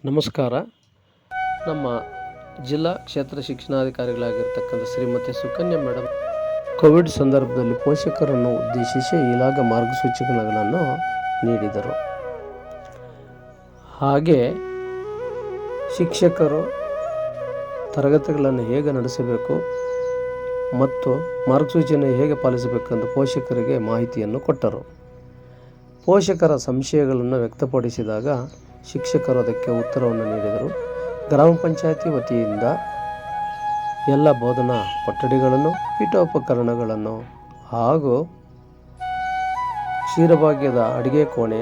ನಮಸ್ಕಾರ. ನಮ್ಮ ಜಿಲ್ಲಾ ಕ್ಷೇತ್ರ ಶಿಕ್ಷಣಾಧಿಕಾರಿಗಳಾಗಿರ್ತಕ್ಕಂಥ ಶ್ರೀಮತಿ ಸುಕನ್ಯಾ ಮೇಡಮ್ ಕೋವಿಡ್ ಸಂದರ್ಭದಲ್ಲಿ ಪೋಷಕರನ್ನು ಉದ್ದೇಶಿಸಿ ಇಲಾಖೆ ಮಾರ್ಗಸೂಚಿಗಳನ್ನು ನೀಡಿದರು. ಹಾಗೆ ಶಿಕ್ಷಕರು ತರಗತಿಗಳನ್ನು ಹೇಗೆ ನಡೆಸಬೇಕು ಮತ್ತು ಮಾರ್ಗಸೂಚಿಯನ್ನು ಹೇಗೆ ಪಾಲಿಸಬೇಕೆಂದು ಪೋಷಕರಿಗೆ ಮಾಹಿತಿಯನ್ನು ಕೊಟ್ಟರು. ಪೋಷಕರ ಸಂಶಯಗಳನ್ನು ವ್ಯಕ್ತಪಡಿಸಿದಾಗ ಶಿಕ್ಷಕರು ಅದಕ್ಕೆ ಉತ್ತರವನ್ನು ನೀಡಿದರು. ಗ್ರಾಮ ಪಂಚಾಯತಿ ವತಿಯಿಂದ ಎಲ್ಲ ಬೋಧನಾ ಕೊಠಡಿಗಳನ್ನು, ಪೀಠೋಪಕರಣಗಳನ್ನು ಹಾಗೂ ಕ್ಷೀರಭಾಗ್ಯದ ಅಡುಗೆ ಕೋಣೆ,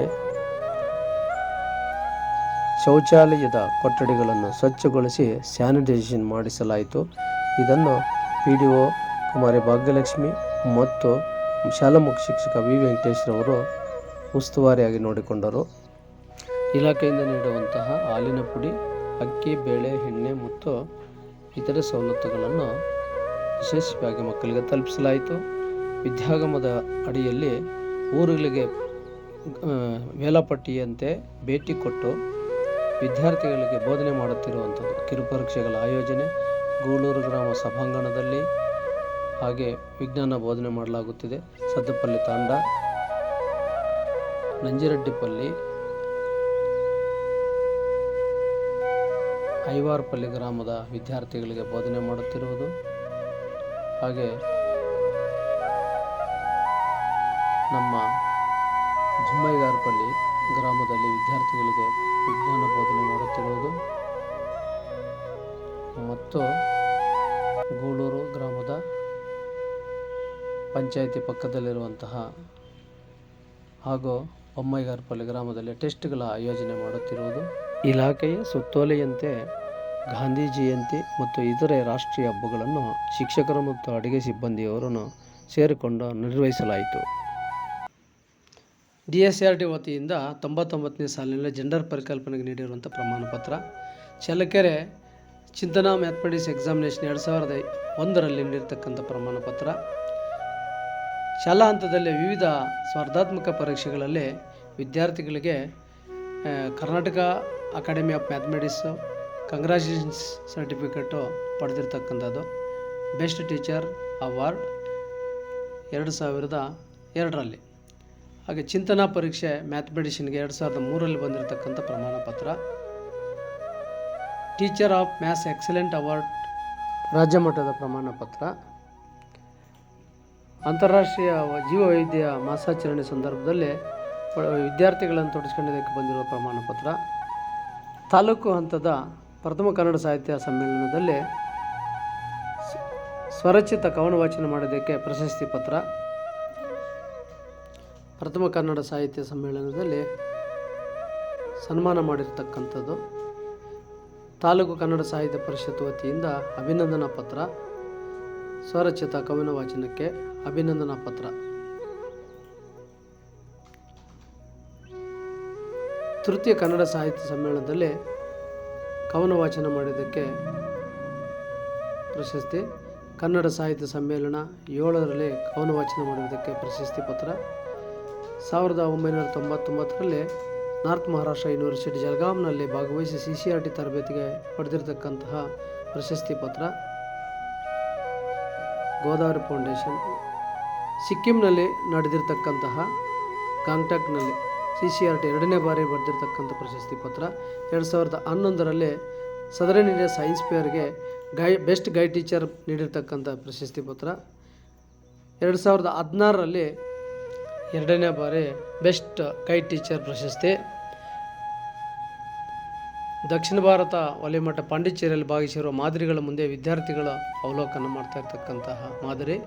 ಶೌಚಾಲಯದ ಕೊಠಡಿಗಳನ್ನು ಸ್ವಚ್ಛಗೊಳಿಸಿ ಸ್ಯಾನಿಟೈಸೇಷನ್ ಮಾಡಿಸಲಾಯಿತು. ಇದನ್ನು PDO ಕುಮಾರಿ ಭಾಗ್ಯಲಕ್ಷ್ಮಿ ಮತ್ತು ಶಾಲಾ ಮುಖ್ಯ ಶಿಕ್ಷಕ ವಿ ವೆಂಕಟೇಶ್ರವರು ಉಸ್ತುವಾರಿಯಾಗಿ ನೋಡಿಕೊಂಡರು. ಇಲಾಖೆಯಿಂದ ನೀಡುವಂತಹ ಹಾಲಿನ ಪುಡಿ, ಅಕ್ಕಿ, ಬೇಳೆ, ಎಣ್ಣೆ ಮತ್ತು ಇತರೆ ಸವಲತ್ತುಗಳನ್ನು ಯಶಸ್ವಿಯಾಗಿ ಮಕ್ಕಳಿಗೆ ತಲುಪಿಸಲಾಯಿತು. ವಿದ್ಯಾಗಮದ ಅಡಿಯಲ್ಲಿ ಊರುಗಳಿಗೆ ವೇಳಾಪಟ್ಟಿಯಂತೆ ಭೇಟಿ ಕೊಟ್ಟು ವಿದ್ಯಾರ್ಥಿಗಳಿಗೆ ಬೋಧನೆ ಮಾಡುತ್ತಿರುವಂಥದ್ದು. ಕಿರುಪರೀಕ್ಷೆಗಳ ಆಯೋಜನೆ ಗೂಳೂರು ಗ್ರಾಮ ಸಭಾಂಗಣದಲ್ಲಿ ಹಾಗೆ ವಿಜ್ಞಾನ ಬೋಧನೆ ಮಾಡಲಾಗುತ್ತಿದೆ. ಸದ್ದಪಲ್ಲಿ ತಾಂಡ, ನಂಜಿರೆಡ್ಡಿಪಲ್ಲಿ, ಐವಾರಪಲ್ಲಿ ಗ್ರಾಮದ ವಿದ್ಯಾರ್ಥಿಗಳಿಗೆ ಬೋಧನೆ ಮಾಡುತ್ತಿರುವುದು. ಹಾಗೆ ನಮ್ಮ ಬೊಮ್ಮೈಗಾರಪಲ್ಲಿ ಗ್ರಾಮದಲ್ಲಿ ವಿದ್ಯಾರ್ಥಿಗಳಿಗೆ ವಿಜ್ಞಾನ ಬೋಧನೆ ಮಾಡುತ್ತಿರುವುದು ಮತ್ತು ಗೂಳೂರು ಗ್ರಾಮದ ಪಂಚಾಯಿತಿ ಪಕ್ಕದಲ್ಲಿರುವಂತಹ ಹಾಗೂ ಬೊಮ್ಮೈಗಾರಪಲ್ಲಿ ಗ್ರಾಮದಲ್ಲಿ ಟೆಸ್ಟ್ಗಳ ಆಯೋಜನೆ ಮಾಡುತ್ತಿರುವುದು. ಇಲಾಖೆಯ ಸುತ್ತೋಲೆಯಂತೆ ಗಾಂಧಿ ಜಯಂತಿ ಮತ್ತು ಇತರೆ ರಾಷ್ಟ್ರೀಯ ಹಬ್ಬಗಳನ್ನು ಶಿಕ್ಷಕರು ಮತ್ತು ಅಡುಗೆ ಸಿಬ್ಬಂದಿಯವರನ್ನು ಸೇರಿಕೊಂಡು ನಿರ್ವಹಿಸಲಾಯಿತು. DSRD ವತಿಯಿಂದ 99ನೇ ಸಾಲಿನಲ್ಲಿ ಜೆಂಡರ್ ಪರಿಕಲ್ಪನೆಗೆ ನೀಡಿರುವಂಥ ಪ್ರಮಾಣ ಪತ್ರ. ಚಳ್ಳಕೆರೆ ಚಿಂತನಾ ಮ್ಯಾಥಮೆಟಿಕ್ಸ್ ಎಕ್ಸಾಮಿನೇಷನ್ 2001ರಲ್ಲಿ ನೀಡಿರ್ತಕ್ಕಂಥ ಪ್ರಮಾಣ ಪತ್ರ. ಶಾಲಾ ಹಂತದಲ್ಲಿ ವಿವಿಧ ಸ್ಪರ್ಧಾತ್ಮಕ ಪರೀಕ್ಷೆಗಳಲ್ಲಿ ವಿದ್ಯಾರ್ಥಿಗಳಿಗೆ Karnataka academy of mathematics congratulations certificate ಪಡೆದಿರ್ತಕ್ಕಂಥದ್ದು. ಬೆಸ್ಟ್ ಟೀಚರ್ ಅವಾರ್ಡ್ 2002ರಲ್ಲಿ. ಹಾಗೆ ಚಿಂತನಾ ಪರೀಕ್ಷೆ ಮ್ಯಾಥಮೆಟಿಷನ್ಗೆ 2003ರಲ್ಲಿ ಬಂದಿರತಕ್ಕಂಥ ಪ್ರಮಾಣ ಪತ್ರ. Teacher of maths excellent award ರಾಜ್ಯ ಮಟ್ಟದ ಪ್ರಮಾಣ ಪತ್ರ. ಅಂತಾರಾಷ್ಟ್ರೀಯ ಜೀವವೈವಿಧ್ಯ ಮಾಸಾಚರಣೆ ಸಂದರ್ಭದಲ್ಲಿ ವಿದ್ಯಾರ್ಥಿಗಳನ್ನು ತೊಡಗಿಸಿಕೊಂಡಿದ್ದಕ್ಕೆ ಬಂದಿರುವ ಪ್ರಮಾಣ ಪತ್ರ. ತಾಲೂಕು ಹಂತದ ಪ್ರಥಮ ಕನ್ನಡ ಸಾಹಿತ್ಯ ಸಮ್ಮೇಳನದಲ್ಲಿ ಸ್ವರಚಿತ ಕವನ ವಾಚನ ಮಾಡೋದಕ್ಕೆ ಪ್ರಶಸ್ತಿ ಪತ್ರ. ಪ್ರಥಮ ಕನ್ನಡ ಸಾಹಿತ್ಯ ಸಮ್ಮೇಳನದಲ್ಲಿ ಸನ್ಮಾನ ಮಾಡಿರ್ತಕ್ಕಂಥದ್ದು. ತಾಲೂಕು ಕನ್ನಡ ಸಾಹಿತ್ಯ ಪರಿಷತ್ ವತಿಯಿಂದ ಅಭಿನಂದನಾ ಪತ್ರ. ಸ್ವರಚಿತ ಕವನ ವಾಚನಕ್ಕೆ ಅಭಿನಂದನಾ ಪತ್ರ. ತೃತೀಯ ಕನ್ನಡ ಸಾಹಿತ್ಯ ಸಮ್ಮೇಳನದಲ್ಲಿ ಕವನ ವಾಚನ ಮಾಡಿದ್ದಕ್ಕೆ ಪ್ರಶಸ್ತಿ. ಕನ್ನಡ ಸಾಹಿತ್ಯ ಸಮ್ಮೇಳನ 7ರಲ್ಲಿ ಕವನ ವಾಚನ ಮಾಡುವುದಕ್ಕೆ ಪ್ರಶಸ್ತಿ ಪತ್ರ. 1999ರಲ್ಲಿ ನಾರ್ತ್ ಮಹಾರಾಷ್ಟ್ರ ಯೂನಿವರ್ಸಿಟಿ ಜಲಗಾಂನಲ್ಲಿ ಭಾಗವಹಿಸಿ CCRT ತರಬೇತಿಗೆ ಪಡೆದಿರತಕ್ಕಂತಹ ಪ್ರಶಸ್ತಿ ಪತ್ರ. ಗೋದಾವರಿ ಫೌಂಡೇಶನ್. ಸಿಕ್ಕಿಂನಲ್ಲಿ ನಡೆದಿರ್ತಕ್ಕಂತಹ ಗಾಂಗ್ಟಾಕ್ನಲ್ಲಿ CCRT 2ನೇ ಬಾರಿ ಬರೆದಿರ್ತಕ್ಕಂಥ ಪ್ರಶಸ್ತಿ ಪತ್ರ. 2011ರಲ್ಲಿ ಸದರನ್ ಇಂಡಿಯಾ ಸೈನ್ಸ್ ಫೇರ್ಗೆ ಬೆಸ್ಟ್ ಗೈಡ್ ಟೀಚರ್ ನೀಡಿರ್ತಕ್ಕಂಥ ಪ್ರಶಸ್ತಿ ಪತ್ರ. 2016ರಲ್ಲಿ 2ನೇ ಬಾರಿ ಬೆಸ್ಟ್ ಗೈಡ್ ಟೀಚರ್ ಪ್ರಶಸ್ತಿ. ದಕ್ಷಿಣ ಭಾರತ ವಲಯ ಮಟ್ಟ ಪಾಂಡಿಚೇರಿಯಲ್ಲಿ ಭಾಗಿಸಿರುವ ಮಾದರಿಗಳ ಮುಂದೆ ವಿದ್ಯಾರ್ಥಿಗಳ ಅವಲೋಕನ ಮಾಡ್ತಾ ಇರ್ತಕ್ಕಂತಹ ಮಾದರಿ.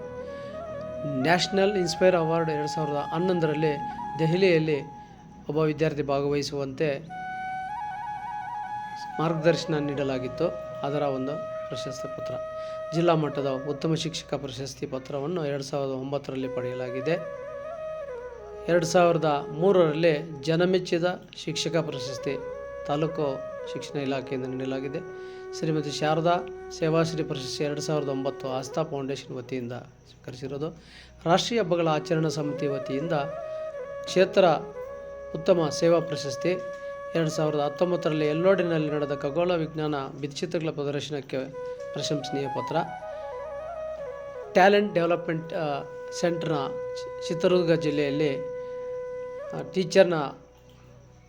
ನ್ಯಾಷನಲ್ ಇನ್ಸ್ಪೈರ್ ಅವಾರ್ಡ್ 2011ರಲ್ಲಿ ದೆಹಲಿಯಲ್ಲಿ ಒಬ್ಬ ವಿದ್ಯಾರ್ಥಿ ಭಾಗವಹಿಸುವಂತೆ ಮಾರ್ಗದರ್ಶನ ನೀಡಲಾಗಿತ್ತು. ಅದರ ಒಂದು ಪ್ರಶಸ್ತಿ ಪತ್ರ. ಜಿಲ್ಲಾ ಮಟ್ಟದ ಉತ್ತಮ ಶಿಕ್ಷಕ ಪ್ರಶಸ್ತಿ ಪತ್ರವನ್ನು 2009ರಲ್ಲಿ ಪಡೆಯಲಾಗಿದೆ. 2003ರಲ್ಲಿ ಜನಮೆಚ್ಚಿದ ಶಿಕ್ಷಕ ಪ್ರಶಸ್ತಿ ತಾಲೂಕು ಶಿಕ್ಷಣ ಇಲಾಖೆಯಿಂದ ನೀಡಲಾಗಿದೆ. ಶ್ರೀಮತಿ ಶಾರದಾ ಸೇವಾಶ್ರೀ ಪ್ರಶಸ್ತಿ 2009 ಆಸ್ಥಾ ಫೌಂಡೇಶನ್ ವತಿಯಿಂದ ಸ್ವೀಕರಿಸಿರೋದು. ರಾಷ್ಟ್ರೀಯ ಹಬ್ಬಗಳ ಆಚರಣಾ ಸಮಿತಿ ವತಿಯಿಂದ ಕ್ಷೇತ್ರ ಉತ್ತಮ ಸೇವಾ ಪ್ರಶಸ್ತಿ 2019ರಲ್ಲಿ ಎಲ್ಲೋಡಿನಲ್ಲಿ ನಡೆದ ಖಗೋಳ ವಿಜ್ಞಾನ ಭಿತ್ತಿಚಿತ್ರಗಳ ಪ್ರದರ್ಶನಕ್ಕೆ ಪ್ರಶಂಸನೀಯ ಪತ್ರ. ಟ್ಯಾಲೆಂಟ್ ಡೆವಲಪ್ಮೆಂಟ್ ಸೆಂಟರ್ನ ಚಿತ್ರದುರ್ಗ ಜಿಲ್ಲೆಯಲ್ಲಿ ಟೀಚರ್ನ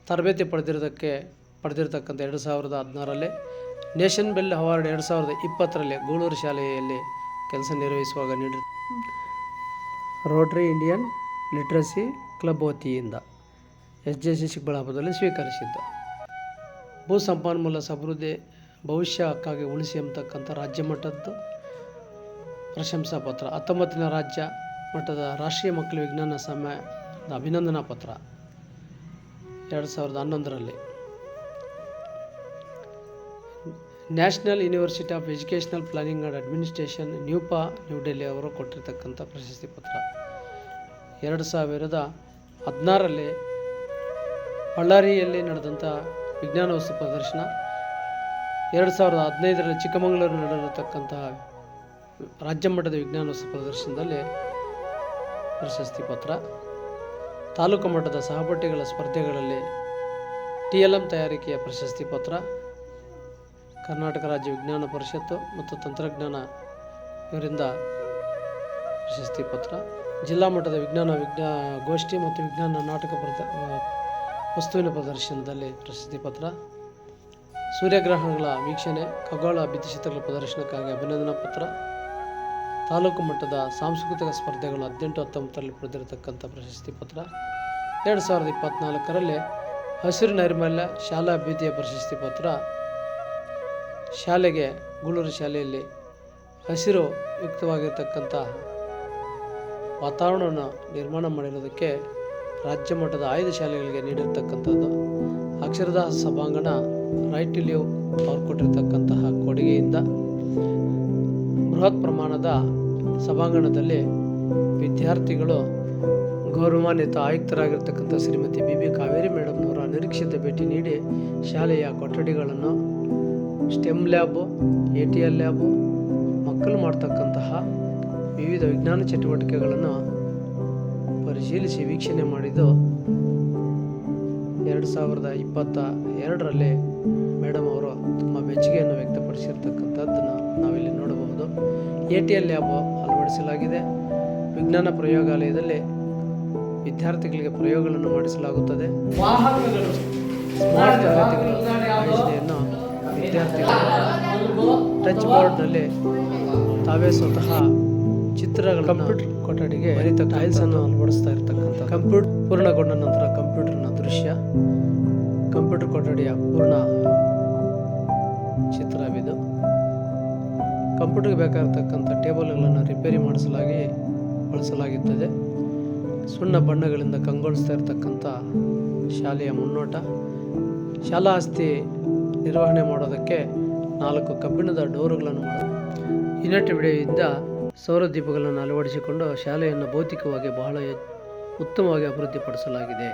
ತರಬೇತಿ ಪಡೆದಿರತಕ್ಕಂಥ 2016ರಲ್ಲಿ ನೇಷನ್ ಬೆಲ್ ಅವಾರ್ಡ್ 2020ರಲ್ಲಿ ಗೂಳೂರು ಶಾಲೆಯಲ್ಲಿ ಕೆಲಸ ನಿರ್ವಹಿಸುವಾಗ ರೋಟರಿ ಇಂಡಿಯನ್ ಲಿಟ್ರಸಿ ಕ್ಲಬ್ ವತಿಯಿಂದ SJC ಚಿಕ್ಕಬಳ್ಳಾಪುರದಲ್ಲಿ ಸ್ವೀಕರಿಸಿದ್ದ. ಭೂ ಸಂಪನ್ಮೂಲ ಸಮೃದ್ಧಿ ಭವಿಷ್ಯಕ್ಕಾಗಿ ಉಳಿಸಿ ಎಂಬತಕ್ಕಂಥ ರಾಜ್ಯ ಮಟ್ಟದ ಪ್ರಶಂಸಾ ಪತ್ರ. 19ನೇ ರಾಜ್ಯ ಮಟ್ಟದ ರಾಷ್ಟ್ರೀಯ ಮಕ್ಕಳ ವಿಜ್ಞಾನ ಸಮ್ಮೇಳನದ ಅಭಿನಂದನಾ ಪತ್ರ 2011ರಲ್ಲಿ national university of educational planning and administration new Delhi ಅವರು ಕೊಟ್ಟಿರ್ತಕ್ಕಂಥ ಪ್ರಶಸ್ತಿ ಪತ್ರ. 2016ರಲ್ಲಿ ಬಳ್ಳಾರಿಯಲ್ಲಿ ನಡೆದಂಥ ವಿಜ್ಞಾನ ವಸ್ತು ಪ್ರದರ್ಶನ, 2015ರಲ್ಲಿ ಚಿಕ್ಕಮಗಳೂರು ನಡೆದಿರತಕ್ಕಂತಹ ರಾಜ್ಯ ಮಟ್ಟದ ವಿಜ್ಞಾನ ವಸ್ತು ಪ್ರದರ್ಶನದಲ್ಲಿ ಪ್ರಶಸ್ತಿ ಪತ್ರ. ತಾಲೂಕು ಮಟ್ಟದ ಸಹಪಾಠಿಗಳ ಸ್ಪರ್ಧೆಗಳಲ್ಲಿ TLM ತಯಾರಿಕೆಯ ಪ್ರಶಸ್ತಿ ಪತ್ರ. ಕರ್ನಾಟಕ ರಾಜ್ಯ ವಿಜ್ಞಾನ ಪರಿಷತ್ತು ಮತ್ತು ತಂತ್ರಜ್ಞಾನ ಇವರಿಂದ ಪ್ರಶಸ್ತಿ ಪತ್ರ. ಜಿಲ್ಲಾ ಮಟ್ಟದ ವಿಜ್ಞಾನ ಗೋಷ್ಠಿ ಮತ್ತು ವಿಜ್ಞಾನ ನಾಟಕ ವಸ್ತುವಿನ ಪ್ರದರ್ಶನದಲ್ಲಿ ಪ್ರಶಸ್ತಿ ಪತ್ರ. ಸೂರ್ಯಗ್ರಹಣಗಳ ವೀಕ್ಷಣೆ ಖಗೋಳ ಭಿತ್ತಿಚಿತ್ರಗಳ ಪ್ರದರ್ಶನಕ್ಕಾಗಿ ಅಭಿನಂದನಾ ಪತ್ರ. ತಾಲೂಕು ಮಟ್ಟದ ಸಾಂಸ್ಕೃತಿಕ ಸ್ಪರ್ಧೆಗಳು 18-19ರಲ್ಲಿ ಪಡೆದಿರತಕ್ಕಂಥ ಪ್ರಶಸ್ತಿ ಪತ್ರ. 2024ರಲ್ಲಿ ಹಸಿರು ನೈರ್ಮಲ್ಯ ಶಾಲಾ ಅಭಿವೃದ್ಧಿಯ ಪ್ರಶಸ್ತಿ ಪತ್ರ. ಶಾಲೆಗೆ ಗೂಳೂರು ಶಾಲೆಯಲ್ಲಿ ಹಸಿರು ಯುಕ್ತವಾಗಿರ್ತಕ್ಕಂಥ ವಾತಾವರಣವನ್ನು ನಿರ್ಮಾಣ ಮಾಡಿರೋದಕ್ಕೆ ರಾಜ್ಯ ಮಟ್ಟದ 5 ಶಾಲೆಗಳಿಗೆ ನೀಡಿರ್ತಕ್ಕಂಥದ್ದು. ಅಕ್ಷರದಾಸ ಸಭಾಂಗಣ ರೈಟ್ ಟು ಲಿವ್ ಅವ್ರು ಕೊಟ್ಟಿರ್ತಕ್ಕಂತಹ ಕೊಡುಗೆಯಿಂದ ಬೃಹತ್ ಪ್ರಮಾಣದ ಸಭಾಂಗಣದಲ್ಲಿ ವಿದ್ಯಾರ್ಥಿಗಳು ಗೌರವಾನ್ವಿತ ಆಯುಕ್ತರಾಗಿರ್ತಕ್ಕಂಥ ಶ್ರೀಮತಿ BB ಕಾವೇರಿ ಮೇಡಮ್ನವರ ನಿರೀಕ್ಷಿತ ಭೇಟಿ ನೀಡಿ ಶಾಲೆಯ ಕೊಠಡಿಗಳನ್ನು, ಸ್ಟೆಮ್ ಲ್ಯಾಬು, ATL ಲ್ಯಾಬು, ಮಕ್ಕಳು ಮಾಡ್ತಕ್ಕಂತಹ ವಿವಿಧ ವಿಜ್ಞಾನ ಚಟುವಟಿಕೆಗಳನ್ನು ಪರಿಶೀಲಿಸಿ ವೀಕ್ಷಣೆ ಮಾಡಿದ್ದು 2022ರಲ್ಲಿ ಮೇಡಮ್ ಅವರು ತುಂಬ ಮೆಚ್ಚುಗೆಯನ್ನು ವ್ಯಕ್ತಪಡಿಸಿರ್ತಕ್ಕಂಥದ್ದನ್ನು ನಾವಿಲ್ಲಿ ನೋಡಬಹುದು. ATL ಲ್ಯಾಬ್ ಅಳವಡಿಸಲಾಗಿದೆ. ವಿಜ್ಞಾನ ಪ್ರಯೋಗಾಲಯದಲ್ಲಿ ವಿದ್ಯಾರ್ಥಿಗಳಿಗೆ ಪ್ರಯೋಗಗಳನ್ನು ಮಾಡಿಸಲಾಗುತ್ತದೆ. ವಾಹಕಗಳು ಸ್ಮಾರ್ಟ್ ತರಗತಿಗಳ ಯೋಜನೆಯನ್ನು ವಿದ್ಯಾರ್ಥಿಗಳು ಟಚ್ ಬೋರ್ಡ್ನಲ್ಲಿ ತಾವೇ ಸ್ವತಃ ಚಿತ್ರಗಳ ಕಂಪ್ಯೂಟರ್ ಕೊಠಡಿಗೆ ಟೈಲ್ಸನ್ನು ಅಳವಡಿಸ್ತಾ ಇರತಕ್ಕಂಥ ಕಂಪ್ಯೂಟರ್ ಪೂರ್ಣಗೊಂಡ ನಂತರ ಕಂಪ್ಯೂಟರ್ನ ದೃಶ್ಯ, ಕಂಪ್ಯೂಟರ್ ಕೊಠಡಿಯ ಪೂರ್ಣ ಚಿತ್ರವಿದು. ಕಂಪ್ಯೂಟರ್ಗೆ ಬೇಕಾಗಿರ್ತಕ್ಕಂಥ ಟೇಬಲ್ಗಳನ್ನು ರಿಪೇರಿ ಬಳಸಲಾಗುತ್ತದೆ. ಸುಣ್ಣ ಬಣ್ಣಗಳಿಂದ ಕಂಗೊಳಿಸ್ತಾ ಇರತಕ್ಕಂಥ ಶಾಲೆಯ ಮುನ್ನೋಟ. ಶಾಲಾ ಆಸ್ತಿ ನಿರ್ವಹಣೆ ಮಾಡೋದಕ್ಕೆ 4 ಕಬ್ಬಿಣದ ಡೋರುಗಳನ್ನು ಯುನಿಟ್ ವಿಡಿಯೋದಿಂದ ಸೌರ ದೀಪಗಳನ್ನು ಅಳವಡಿಸಿಕೊಂಡು ಶಾಲೆಯನ್ನು ಭೌತಿಕವಾಗಿ ಬಹಳ ಉತ್ತಮವಾಗಿ ಅಭಿವೃದ್ಧಿಪಡಿಸಲಾಗಿದೆ.